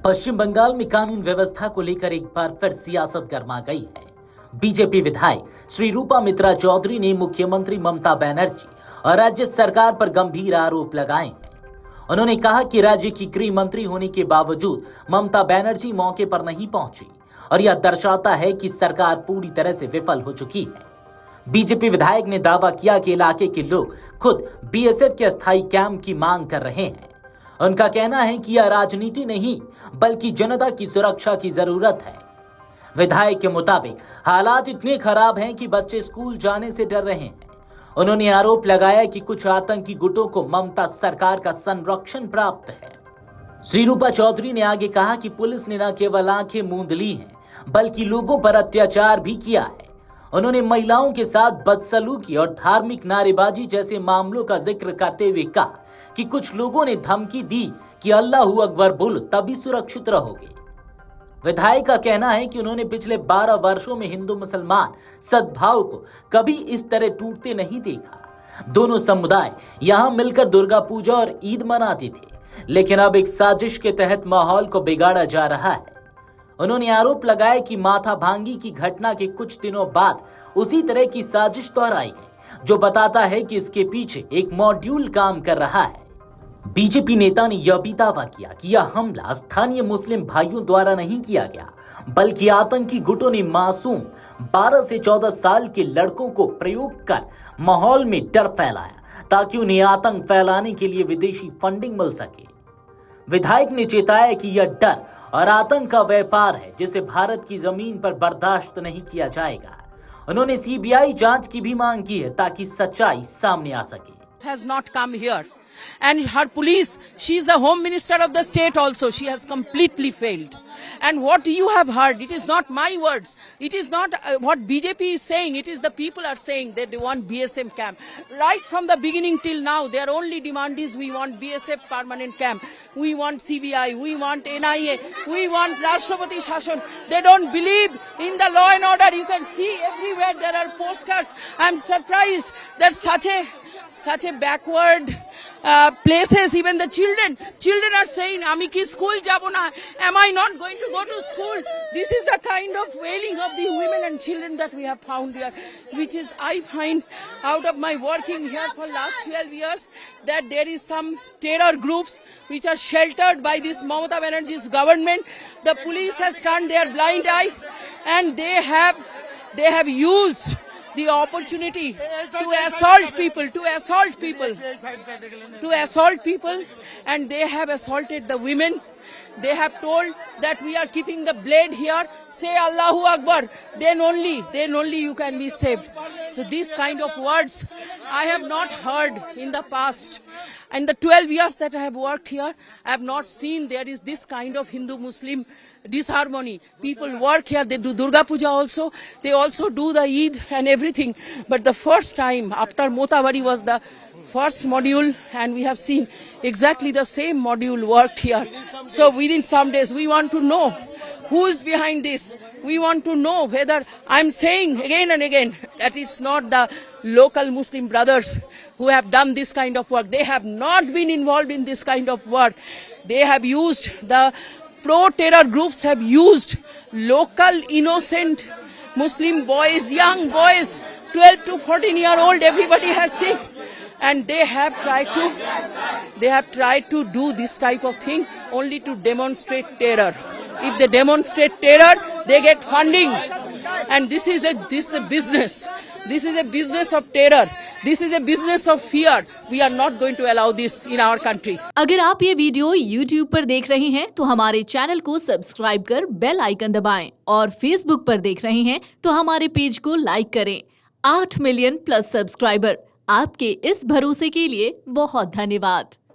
पश्चिम बंगाल में कानून व्यवस्था को लेकर एक बार फिर सियासत गर्मा गई है। बीजेपी विधायक श्री रूपा मित्रा चौधरी ने मुख्यमंत्री ममता बनर्जी और राज्य सरकार पर गंभीर आरोप लगाए हैं। उन्होंने कहा कि राज्य की गृह मंत्री होने के बावजूद ममता बनर्जी मौके पर नहीं पहुंची और यह दर्शाता है कि सरकार पूरी तरह से विफल हो चुकी है। बीजेपी विधायक ने दावा किया कि इलाके के लोग खुद बीएसएफ के अस्थायी कैंप की मांग कर रहे हैं। उनका कहना है कि यह राजनीति नहीं बल्कि जनता की सुरक्षा की जरूरत है। विधायक के मुताबिक हालात इतने खराब हैं कि बच्चे स्कूल जाने से डर रहे हैं। उन्होंने आरोप लगाया कि कुछ आतंकी गुटों को ममता सरकार का संरक्षण प्राप्त है। श्री रूपा चौधरी ने आगे कहा कि पुलिस ने न केवल आंखें मूंद ली हैं बल्कि लोगों पर अत्याचार भी किया है। उन्होंने महिलाओं के साथ बदसलूकी और धार्मिक नारेबाजी जैसे मामलों का जिक्र करते हुए कहा कि कुछ लोगों ने धमकी दी कि अल्लाहू अकबर बोलो तभी सुरक्षित रहोगे। विधायक का कहना है कि उन्होंने पिछले 12 वर्षों में हिंदू मुसलमान सद्भाव को कभी इस तरह टूटते नहीं देखा। दोनों समुदाय यहां मिलकर दुर्गा पूजा और ईद मनाते थे, लेकिन अब एक साजिश के तहत माहौल को बिगाड़ा जा रहा है। उन्होंने आरोप लगाया कि माथा भांगी की घटना के कुछ दिनों बाद उसी तरह की साजिश दोहराई गई, जो बताता है कि इसके पीछे एक मॉड्यूल काम कर रहा है। बीजेपी नेता ने यह भी दावा किया कि यह हमला स्थानीय मुस्लिम भाइयों द्वारा नहीं किया गया, बल्कि आतंकी गुटों ने मासूम 12 से 14 साल के लड़कों को प्रयोग कर माहौल में डर फैलाया ताकि उन्हें आतंक फैलाने के लिए विदेशी फंडिंग मिल सके। विधायक ने चेताया कि यह डर और आतंक का व्यापार है जिसे भारत की जमीन पर बर्दाश्त नहीं किया जाएगा। उन्होंने सीबीआई जांच की भी मांग की है ताकि सच्चाई सामने आ सके। Has not come here. And her police, she is the home minister of the state also. She has completely failed. And what you have heard, it is not my words. It is not what BJP is saying. It is the people are saying that they want BSF camp. Right from the beginning till now, their only demand is we want BSF permanent camp. We want CBI. We want NIA. We want Rashtrapati Shashan. They don't believe in the law and order. You can see everywhere there are posters. I'm surprised that such a backward places, even the children are saying ami ki school jabo na, am I not going to go to school? This is the kind of wailing of the women and children that we have found here, which is I find out of my working here for last 12 years that there is some terror groups which are sheltered by this Mamata Banerjee's government. The police has turned their blind eye and they have used the opportunity to assault people, and they have assaulted the women. They have told that we are keeping the blade here, say Allahu Akbar, then only you can be saved. So these kind of words I have not heard in the past. In the 12 years that I have worked here, I have not seen there is this kind of Hindu-Muslim disharmony. People work here, they do Durga Puja also, they also do the Eid and everything. But the first time after Motawari was the first module, and we have seen exactly the same module worked here. So within some days we want to know who is behind this. We want to know whether, I'm saying again and again that it's not the local Muslim brothers who have done this kind of work. They have not been involved in this kind of work. They have used, the pro-terror groups have used local innocent Muslim boys, young boys, 12 to 14-year-old, everybody has seen. And they have tried to do this type of thing only to demonstrate terror. If they demonstrate terror, they get funding. And this is a business. This is a business of terror. This is a business of fear. We are not going to allow this in our country. अगर आप ये video YouTube पर देख रहे हैं तो हमारे channel को सब्सक्राइब कर बेल आइकन दबाएं, और Facebook पर देख रहे हैं तो हमारे पेज को लाइक करें। 8 मिलियन प्लस सब्सक्राइबर, आपके इस भरोसे के लिए बहुत धन्यवाद।